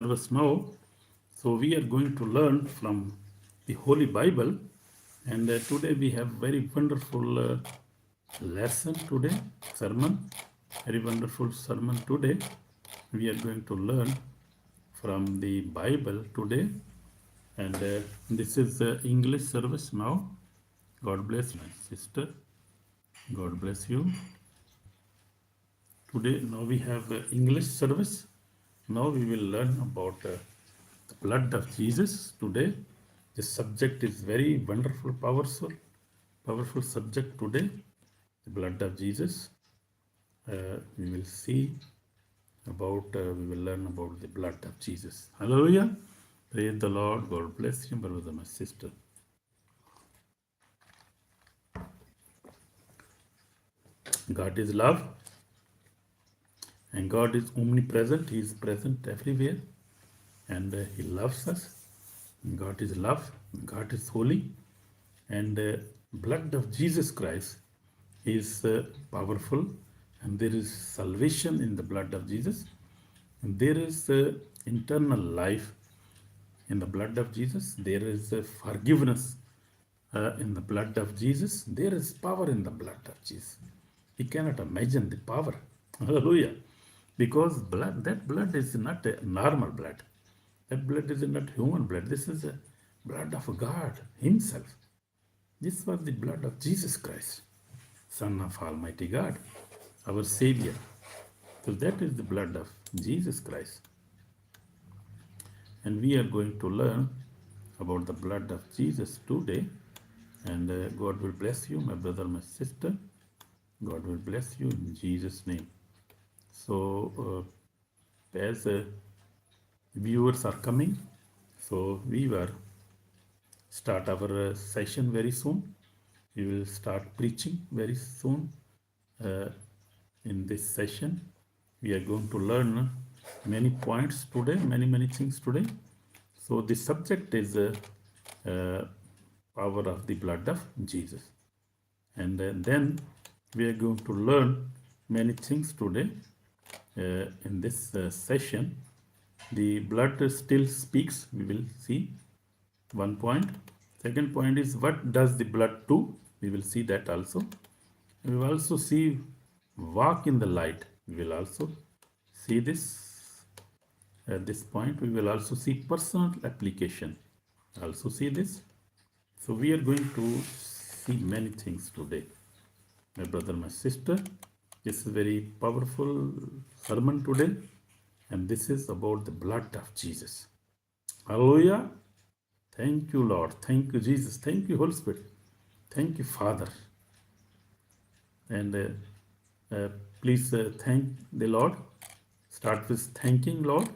service now. So we are going to learn from the Holy Bible, and today we have very wonderful lesson today, sermon, very wonderful sermon today. We are going to learn from the Bible today, and this is English service now. God bless my sister. God bless you. Today, now we have English service. Now we will learn about the blood of Jesus today. The subject is very wonderful, powerful subject today. The blood of Jesus. We will see about, we will learn about the blood of Jesus. Hallelujah. Praise the Lord. God bless you, brother, my sister. God is love. And God is omnipresent. He is present everywhere. And He loves us. God is love. God is holy. And blood of Jesus Christ is powerful. And there is salvation in the blood of Jesus. And there is eternal life in the blood of Jesus. There is forgiveness in the blood of Jesus. There is power in the blood of Jesus. We cannot imagine the power. Hallelujah. Because that blood is not a normal blood. That blood is not human blood. This is the blood of God Himself. This was the blood of Jesus Christ, Son of Almighty God, our Savior. So that is the blood of Jesus Christ. And we are going to learn about the blood of Jesus today. And God will bless you, my brother, my sister. God will bless you in Jesus' name. So, as viewers are coming, so we will start our session very soon. We will start preaching very soon in this session. We are going to learn many points today, many things today. So the subject is power of the blood of Jesus. And then we are going to learn many things today in this session. The blood still speaks. We will see one point. Second point is, what does the blood do? We will see that also. We will also see walk in the light. We will also see this. At this point, we will also see personal application. Also see this. So we are going to see many things today. My brother, my sister, this is very powerful sermon today. And this is about the blood of Jesus. Hallelujah. Thank you, Lord. Thank you, Jesus. Thank you, Holy Spirit. Thank you, Father. And please thank the Lord. Start with thanking Lord,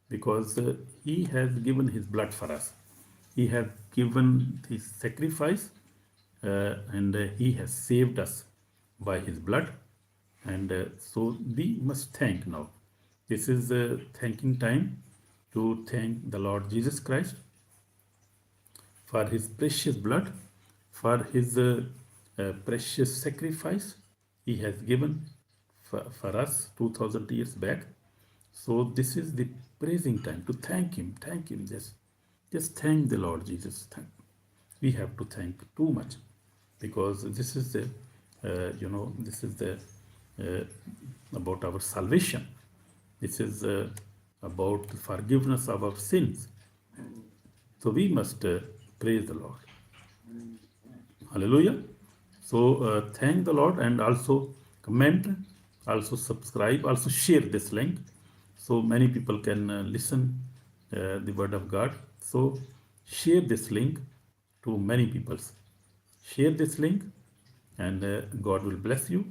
because He has given His blood for us. He has given His sacrifice, and He has saved us by His blood. And so we must thank now. This is thanking time to thank the Lord Jesus Christ for His precious blood, for His precious sacrifice He has given for us 2000 years back. So this is the praising time to thank Him. Thank Him. Just thank the Lord Jesus. We have to thank too much, because this is the this is the about our salvation. This is about forgiveness of our sins. So we must praise the Lord. Hallelujah. So thank the Lord, and also comment, also subscribe, also share this link, so many people can listen the word of God. So share this link to many people. Share this link, and God will bless you.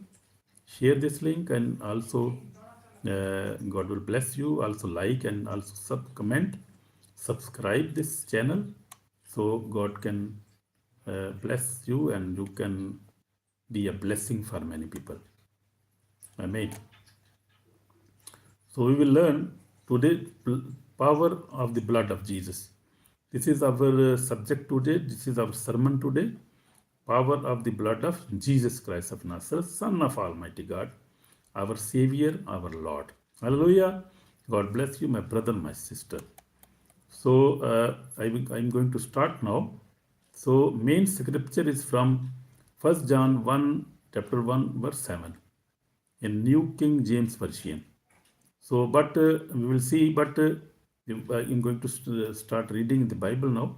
Share this link, and also God will bless you. Also like, and also comment, subscribe this channel, so God can bless you, and you can be a blessing for many people. Amen. So we will learn today power of the blood of Jesus. This is our subject today. This is our sermon today. Power of the blood of Jesus Christ of Nazareth, Son of Almighty God, our Savior, our Lord. Hallelujah. God bless you, my brother, my sister. So I'm going to start now. So main scripture is from 1 John 1, chapter 1, verse 7 in New King James Version. So, but we will see, but I'm going to start reading the Bible now.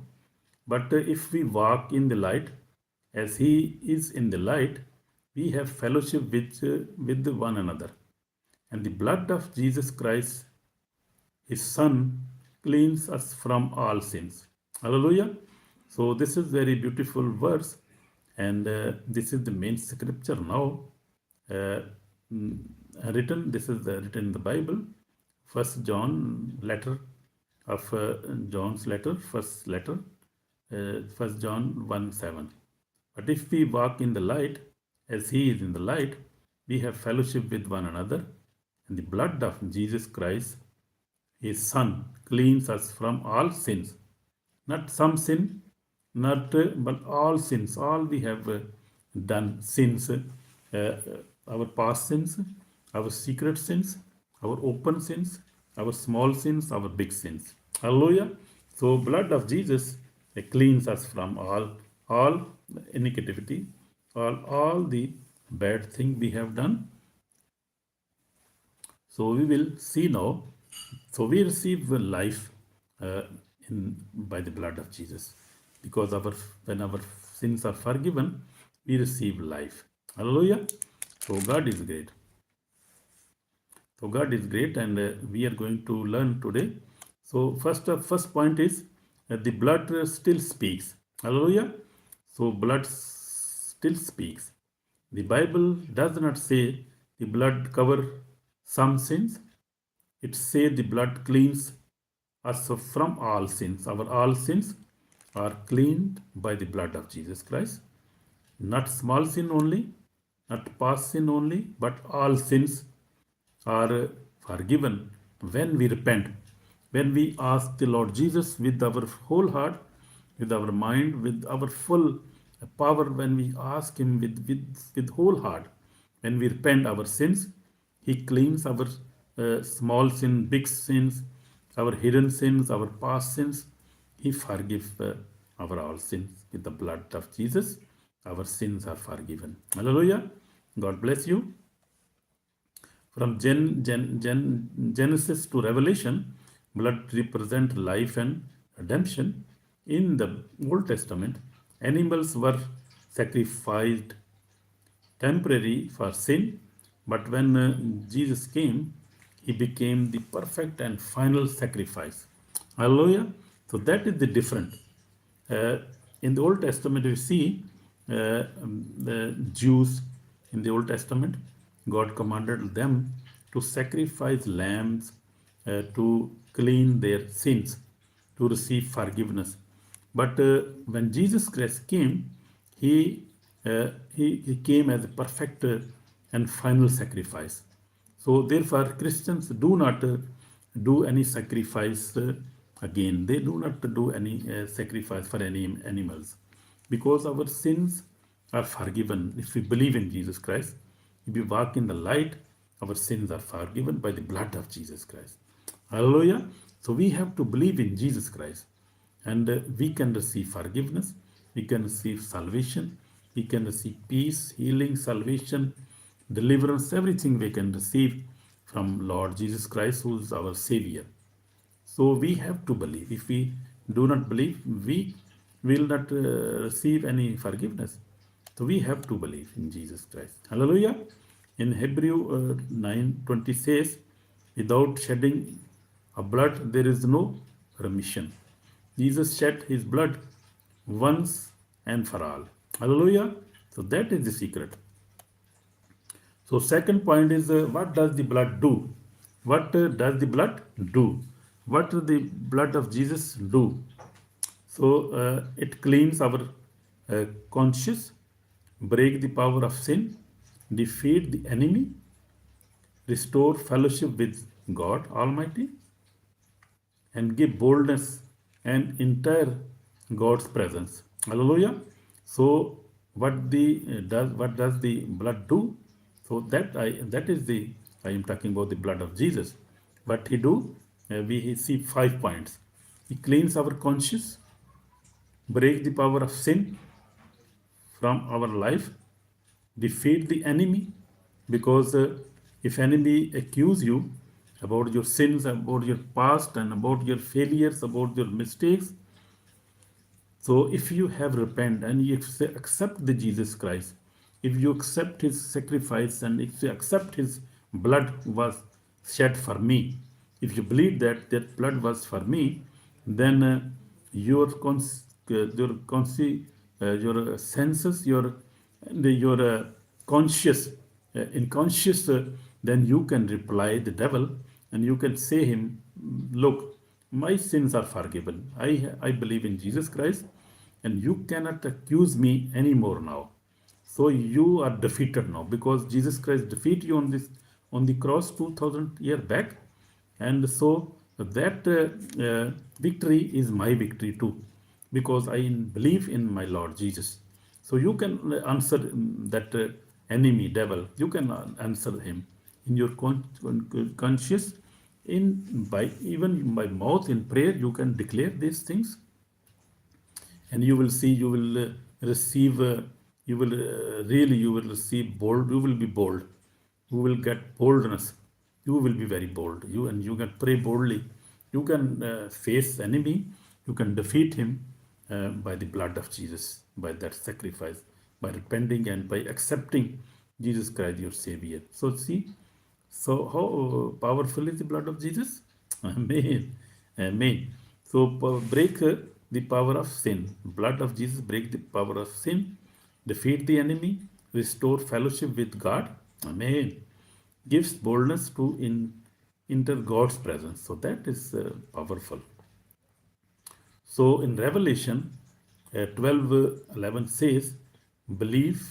But if we walk in the light, as He is in the light, we have fellowship with one another. And the blood of Jesus Christ, His Son, cleans us from all sins. Hallelujah. So this is very beautiful verse, and this is the main scripture now. Uh, mm, Written. This is written in the Bible. First John letter of John's letter, first letter, First John 1:7. But if we walk in the light, as He is in the light, we have fellowship with one another, and the blood of Jesus Christ, His Son, cleans us from all sins. Not some sin, not but all sins. All we have done sins, our past sins, our secret sins, our open sins, our small sins, our big sins. Hallelujah. So blood of Jesus cleans us from all iniquity, all the bad thing we have done. So we will see now. So we receive life uh, by the blood of Jesus, because when our sins are forgiven, we receive life. Hallelujah. So God is great. So God is great, and we are going to learn today. So first point is the blood still speaks. Hallelujah. So blood still speaks. The Bible does not say the blood cover some sins. It says the blood cleans us from all sins. Our all sins are cleaned by the blood of Jesus Christ. Not small sin only, not past sin only, but all sins are forgiven when we repent, when we ask the Lord Jesus with our whole heart, with our mind, with our full power, when we ask Him with whole heart, when we repent our sins, He cleans our small sin, big sins, our hidden sins, our past sins. He forgives our all sins with the blood of Jesus. Our sins are forgiven. Hallelujah. God bless you. From Genesis to Revelation, blood represents life and redemption. In the Old Testament, animals were sacrificed temporary for sin, but when Jesus came, He became the perfect and final sacrifice. Hallelujah. So that is the difference. Uh, in the Old Testament, we see the Jews in the Old Testament, God commanded them to sacrifice lambs to clean their sins, to receive forgiveness. But when Jesus Christ came, he came as a perfect and final sacrifice. So therefore, Christians do not do any sacrifice again. They do not do any sacrifice for any animals, because our sins are forgiven if we believe in Jesus Christ. If we walk in the light, our sins are forgiven by the blood of Jesus Christ. Hallelujah. So we have to believe in Jesus Christ, and we can receive forgiveness, we can receive salvation, we can receive peace, healing, salvation, deliverance, everything we can receive from Lord Jesus Christ, who is our Savior. So we have to believe. If we do not believe, we will not receive any forgiveness. So we have to believe in Jesus Christ. Hallelujah. In Hebrew 9:20 says, without shedding of blood, there is no remission. Jesus shed His blood once and for all. Hallelujah. So that is the secret. So second point is, what does the blood do? What does the blood do? What does the blood of Jesus do? So it cleans our conscience, break the power of sin, defeat the enemy, restore fellowship with God Almighty, and give boldness and entire God's presence. Hallelujah. So what does the blood do? So that is the I am talking about the blood of Jesus. What he do? We see 5 points. He cleans our conscience, break the power of sin from our life, defeat the enemy, because if enemy accuse you about your sins, about your past, and about your failures, about your mistakes, so if you have repent and you accept the Jesus Christ, if you accept his sacrifice and if you accept his blood was shed for me, if you believe that that blood was for me, then your senses, your conscious, unconscious, then you can reply the devil and you can say him, look, my sins are forgiven. I believe in Jesus Christ and you cannot accuse me anymore now. So you are defeated now because Jesus Christ defeated you on the cross 2000 years back, and so that victory is my victory too, because I believe in my Lord Jesus. So you can answer that enemy devil. You can answer him in your conscious, in by even by mouth in prayer. You can declare these things and you will see, you will receive, you will really, you will receive bold, you will be bold, you will get boldness, you will be very bold, you can pray boldly, you can face enemy, you can defeat him by the blood of Jesus, by that sacrifice, by repenting and by accepting Jesus Christ your Savior. So see, so how powerful is the blood of Jesus? Amen. Amen. So break the power of sin. Blood of Jesus break the power of sin, defeat the enemy, restore fellowship with God. Amen. Gives boldness to enter God's presence. So that is powerful. So in Revelation 12:11 says, Believe,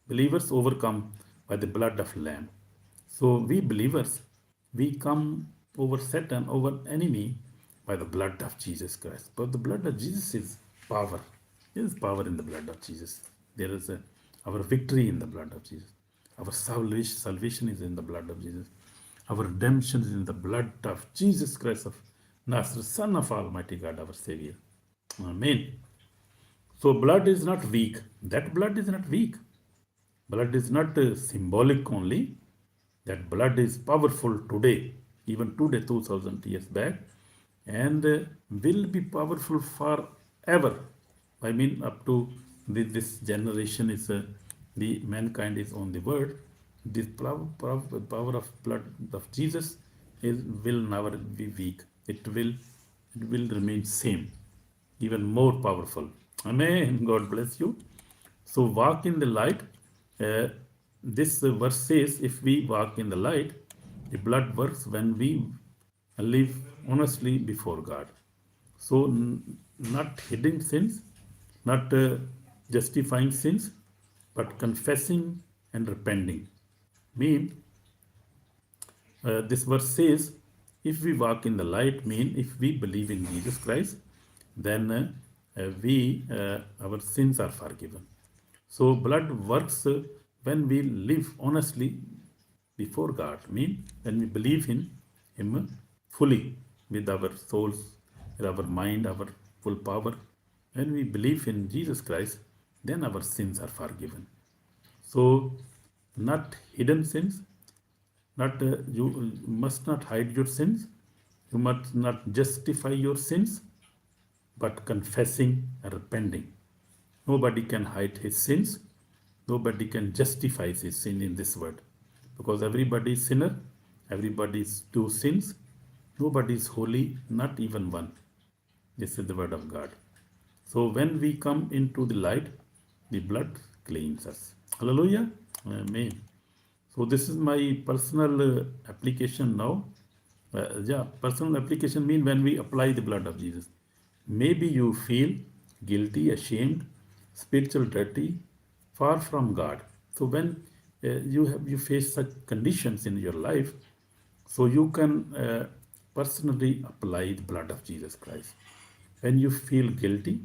believers overcome by the blood of Lamb. So we believers, we come over Satan, over enemy by the blood of Jesus Christ. But the blood of Jesus is power. There is power in the blood of Jesus. There is our victory in the blood of Jesus. Our salvation is in the blood of Jesus. Our redemption is in the blood of Jesus Christ of Nazareth, Son of Almighty God, our Savior. Amen. So blood is not weak. That blood is not weak. Blood is not symbolic only. That blood is powerful today, even today, 2000 years back, and will be powerful forever. I mean, up to this generation is the mankind is on the word. This power of blood of Jesus will never be weak. It will remain same, even more powerful. Amen. God bless you. So walk in the light. Uh, this verse says, if we walk in the light, the blood works when we live honestly before God. So not hidden sins, not justifying sins, but confessing and repenting. Mean this verse says, if we walk in the light, mean if we believe in Jesus Christ, then we our sins are forgiven. So blood works when we live honestly before God. Mean when we believe in Him fully with our souls, with our mind, our full power. When we believe in Jesus Christ, then our sins are forgiven. So not hidden sins, not you must not hide your sins, you must not justify your sins, but confessing and repenting. Nobody can hide his sins, nobody can justify his sin in this world, because everybody is sinner, everybody do sins, nobody is holy, not even one. This is the word of God. So when we come into the light, the blood cleans us. Hallelujah. Amen. So this is my personal application now. Personal application means when we apply the blood of Jesus. Maybe you feel guilty, ashamed, spiritual dirty, far from God. So when you face such conditions in your life, so you can personally apply the blood of Jesus Christ. When you feel guilty,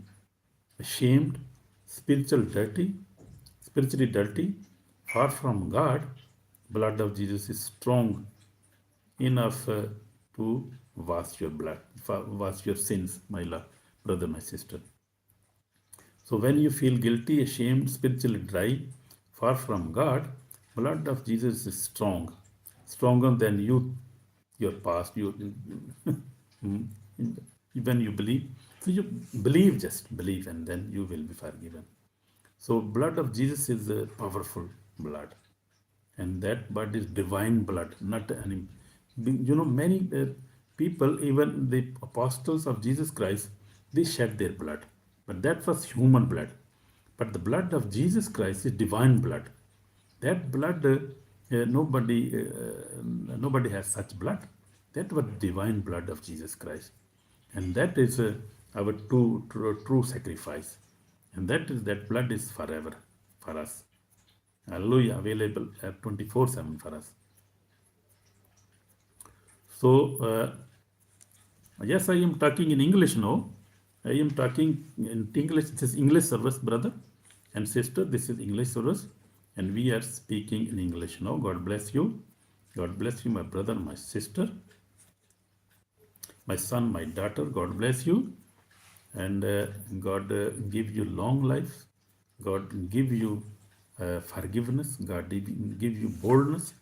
ashamed, spiritually dirty, far from God, blood of Jesus is strong enough to wash your blood, wash your sins, my brother, my sister. So when you feel guilty, ashamed, spiritually dry, far from God, blood of Jesus is strong, stronger than your past. When you believe, so you believe, just believe, and then you will be forgiven. So blood of Jesus is a powerful blood, and that blood is divine blood, not any. Many people, even the apostles of Jesus Christ, they shed their blood, but that was human blood. But the blood of Jesus Christ is divine blood. That blood, nobody has such blood. That was divine blood of Jesus Christ, and that is our true sacrifice, and that blood is forever for us. Hallelujah, available 24/7 for us. So, yes, I am talking in English now. I am talking in English. This is English service, brother and sister. This is English service, and we are speaking in English now. God bless you. God bless you, my brother, my sister, my son, my daughter. God bless you, and God give you long life. God give you forgiveness. God give you boldness,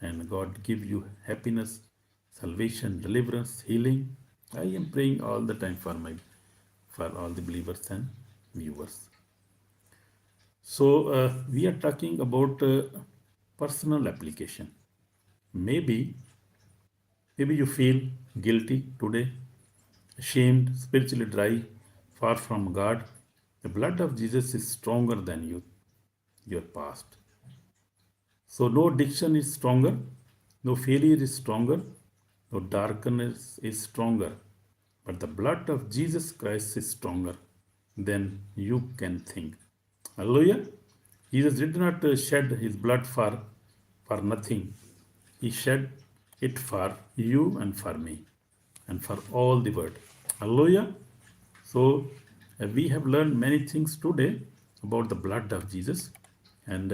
and God give you happiness, salvation, deliverance, healing. I am praying all the time for all the believers and viewers. So we are talking about personal application. Maybe you feel guilty today, ashamed, spiritually dry, far from God. The blood of Jesus is stronger than your past. So no addiction is stronger, no failure is stronger, no darkness is stronger. But the blood of Jesus Christ is stronger than you can think. Hallelujah. Jesus did not shed his blood for nothing. He shed it for you and for me and for all the world. Hallelujah. So we have learned many things today about the blood of Jesus, and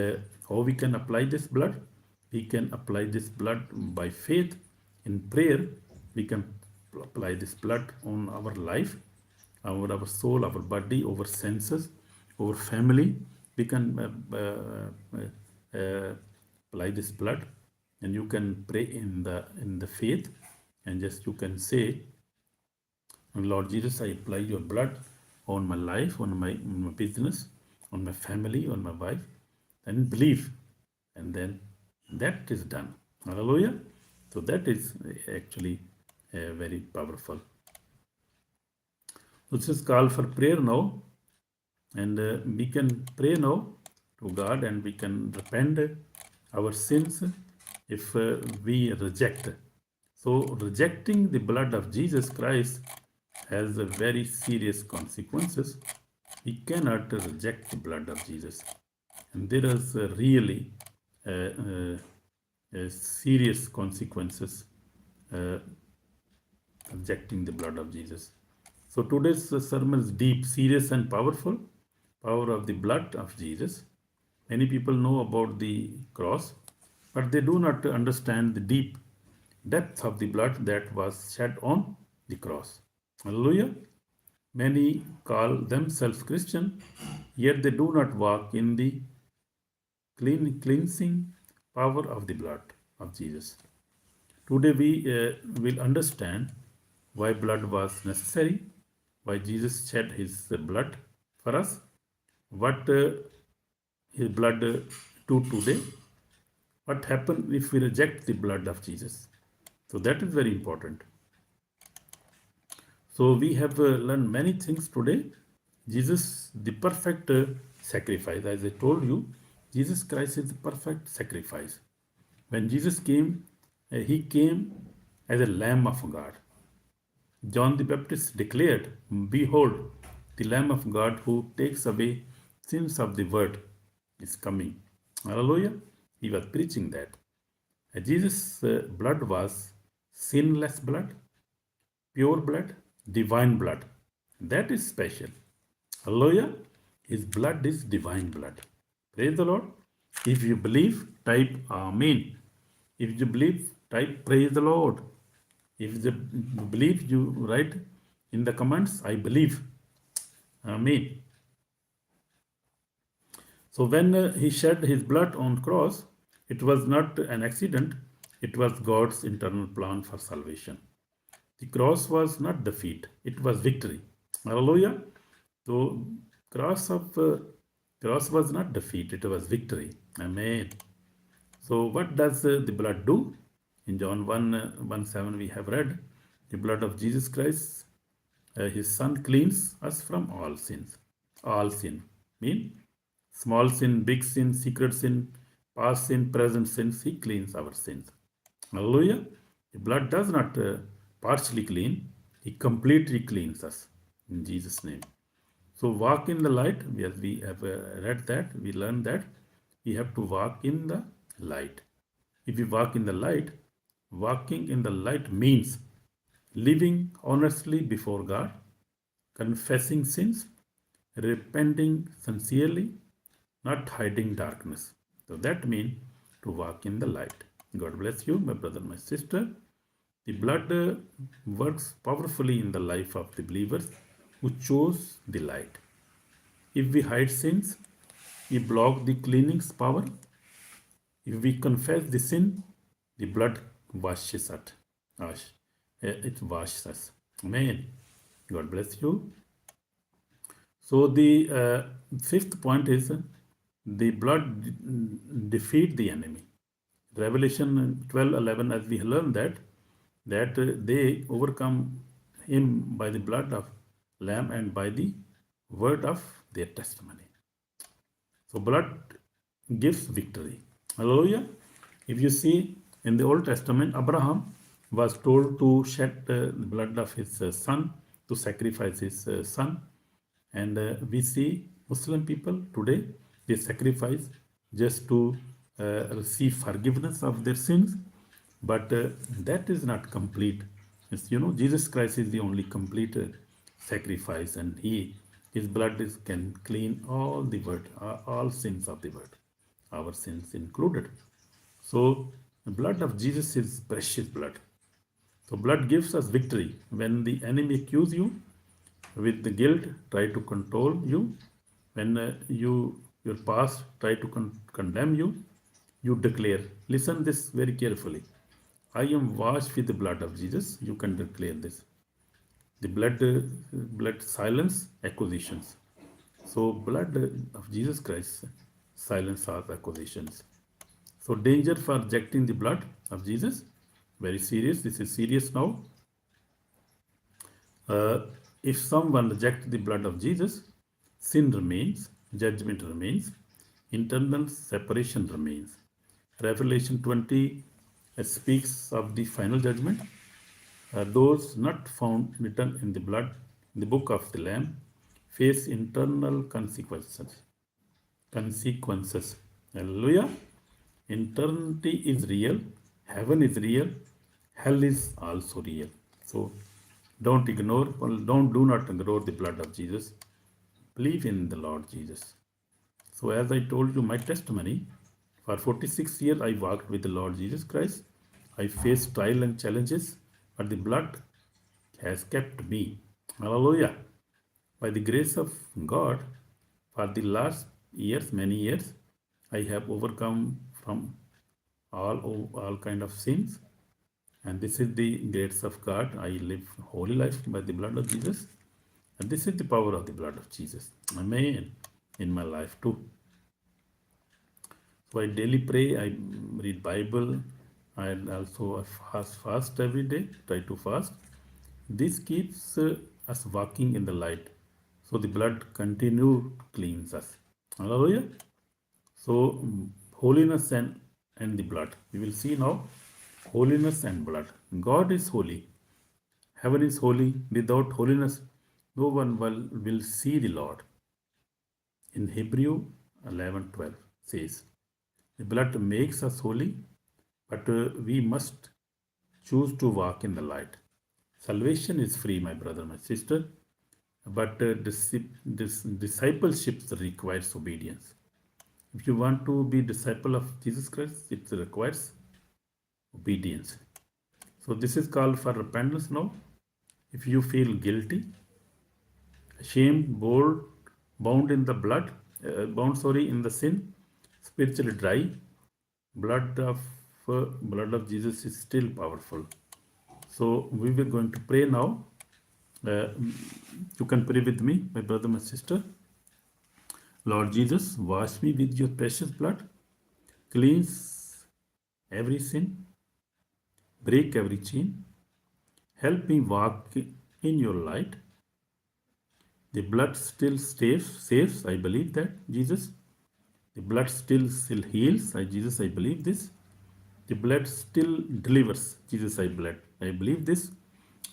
how we can apply this blood. We can apply this blood by faith in prayer. We can apply this blood on our life, our soul, our body, our senses, our family. We can apply this blood, and you can pray in the faith, and just you can say, Lord Jesus, I apply your blood on my life, on my business, on my family, on my wife, and believe. And then that is done. Hallelujah. So that is actually very powerful. This is call for prayer now. And we can pray now to God, and we can repent our sins if we reject. So rejecting the blood of Jesus Christ has a very serious consequences. We cannot reject the blood of Jesus, and there is really serious consequences rejecting the blood of Jesus. So today's sermon is deep, serious, and powerful. Power of the blood of Jesus. Many people know about the cross, but they do not understand the deep depth of the blood that was shed on the cross. Hallelujah. Many call themselves Christian, yet they do not walk in the cleansing power of the blood of Jesus. Today we will understand why blood was necessary, why Jesus shed his blood for us, what his blood do today, what happens if we reject the blood of Jesus. So that is very important. So we have learned many things today. Jesus, the perfect sacrifice. As I told you, Jesus Christ is the perfect sacrifice. When Jesus came, he came as a Lamb of God. John the Baptist declared, "Behold, the Lamb of God who takes away sins of the world is coming." Hallelujah. He was preaching that. Jesus' blood was sinless blood, pure blood, divine blood. That is special. Hallelujah. His blood is divine blood. Praise the Lord. If you believe, type Amen. If you believe, type Praise the Lord. If you believe, you write in the comments, I believe. Amen. So when he shed his blood on cross, it was not an accident, it was God's internal plan for salvation. The cross was not defeat, it was victory. Hallelujah. So cross was not defeat, it was victory. Amen. So what does the blood do? In John 1, 1 7 we have read, the blood of Jesus Christ, his son, cleans us from all sins. All sin. Mean small sin, big sin, secret sin, past sin, present sins. He cleans our sins. Hallelujah. The blood does not partially clean, he completely cleans us. In Jesus' name. So walk in the light. As we have read that, we learned that we have to walk in the light. If we walk in the light, walking in the light means living honestly before God, confessing sins, repenting sincerely, not hiding darkness. So that means to walk in the light. God bless you, my brother, my sister. The blood works powerfully in the life of the believers who chose the light. If we hide sins, we block the cleansing's power. If we confess the sin, the blood washes it. It washes us. Amen. God bless you. So the fifth point is the blood defeat the enemy. Revelation 12:11, as we learn that they overcome him by the blood of lamb and by the word of their testimony. So blood gives victory. Hallelujah. If you see in the Old Testament, Abraham was told to shed the blood of his son, to sacrifice his son. And we see Muslim people today, they sacrifice just to receive forgiveness of their sins. But that is not complete. It's, Jesus Christ is the only complete sacrifice, and his blood can clean all the world, all sins of the world, our sins included. So the blood of Jesus is precious blood. So blood gives us victory. When the enemy accuse you with the guilt, try to control you. When your past try to condemn you, you declare. Listen this very carefully. I am washed with the blood of Jesus. You can declare this. The blood silence accusations. So blood of Jesus Christ silence our accusations. So danger for rejecting the blood of Jesus, very serious. This is serious now. If someone rejects the blood of Jesus, sin remains, judgment remains, internal separation remains. Revelation 20 speaks of the final judgment. Those not found written in the blood, in the book of the Lamb, face internal consequences. Hallelujah. Eternity is real, heaven is real, hell is also real. So do not ignore the blood of Jesus. Believe in the Lord Jesus. So as I told you my testimony, for 46 years I walked with the Lord Jesus Christ. I faced trial and challenges, but the blood has kept me. Hallelujah. By the grace of God, for the last years, many years, I have overcome from all kind of sins. And this is the grace of God. I live holy life by the blood of Jesus. And this is the power of the blood of Jesus. Amen. In my life too. So I daily pray, I read Bible, and also I fast every day, try to fast. This keeps us walking in the light. So the blood continue to cleanse us. Hallelujah. So holiness and the blood. We will see now holiness and blood. God is holy. Heaven is holy. Without holiness, no one will see the Lord. In Hebrew 11:12 says, the blood makes us holy, but we must choose to walk in the light. Salvation is free, my brother, my sister, but discipleship requires obedience. If you want to be disciple of Jesus Christ, it requires obedience. So this is called for repentance now. If you feel guilty, ashamed, bound in the blood, in the sin, spiritually dry, blood of blood of Jesus is still powerful. So we were going to pray now. Uh, you can pray with me, my brother, my sister. Lord Jesus, wash me with your precious blood, cleanse every sin, break every chain, help me walk in your light. The blood still saves. I believe that, Jesus. The blood still heals. Jesus, I believe this. The blood still delivers. Jesus, I believe this.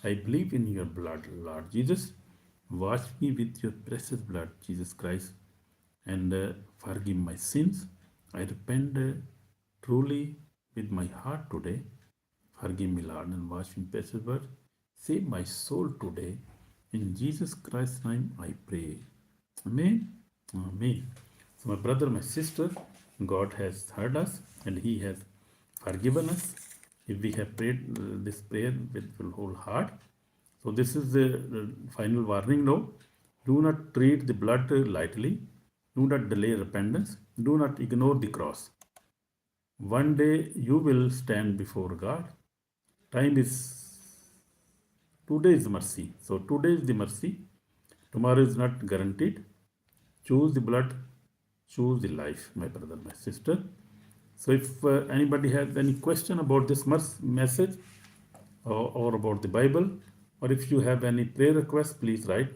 I believe in your blood, Lord Jesus. Wash me with your precious blood, Jesus Christ, and forgive my sins. I repent truly with my heart today. Forgive me, Lord, and wash me precious blood. Save my soul today. In Jesus Christ's name I pray. Amen. Amen. So, my brother, my sister, God has heard us and He has forgiven us if we have prayed this prayer with whole heart. So, this is the final warning now. Do not treat the blood lightly. Do not delay repentance. Do not ignore the cross. One day you will stand before God. Time is today is mercy. So today is the mercy. Tomorrow is not guaranteed. Choose the blood, choose the life, my brother, my sister. So if anybody has any question about this message or about the Bible, or if you have any prayer request, please write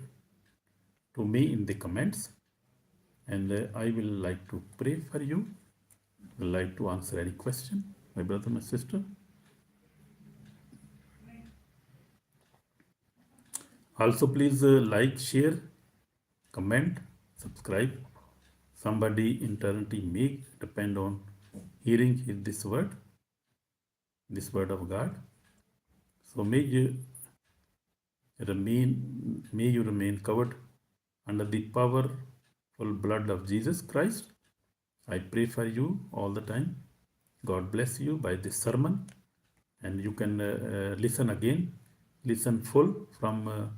to me in the comments, and I will like to pray for you. Will like to answer any question, my brother, my sister. Also, please like, share, comment, subscribe. Somebody eternity may depend on hearing this word of God. So may you remain covered under the powerful blood of Jesus Christ. I pray for you all the time. God bless you by this sermon, and you can listen full from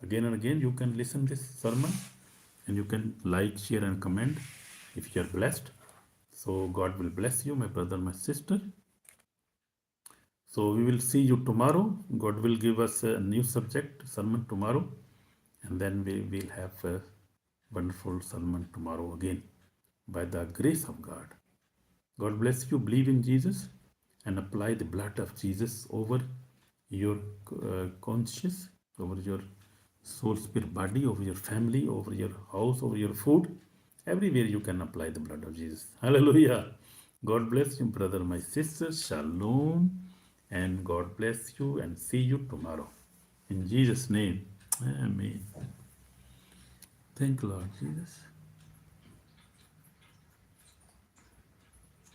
again and again. You can listen this sermon, and you can like, share, and comment if you are blessed. So God will bless you, my brother, my sister. So we will see you tomorrow. God will give us a new subject sermon tomorrow, and then we will have a wonderful sermon tomorrow again by the grace of God. God bless you. Believe in Jesus and apply the blood of Jesus over your conscience, over your soul, spirit, body, over your family, over your house, over your food. Everywhere you can apply the blood of Jesus. Hallelujah. God bless you, brother, my sister. Shalom. And God bless you, and see you tomorrow. In Jesus' name. Amen. Thank you, Lord Jesus.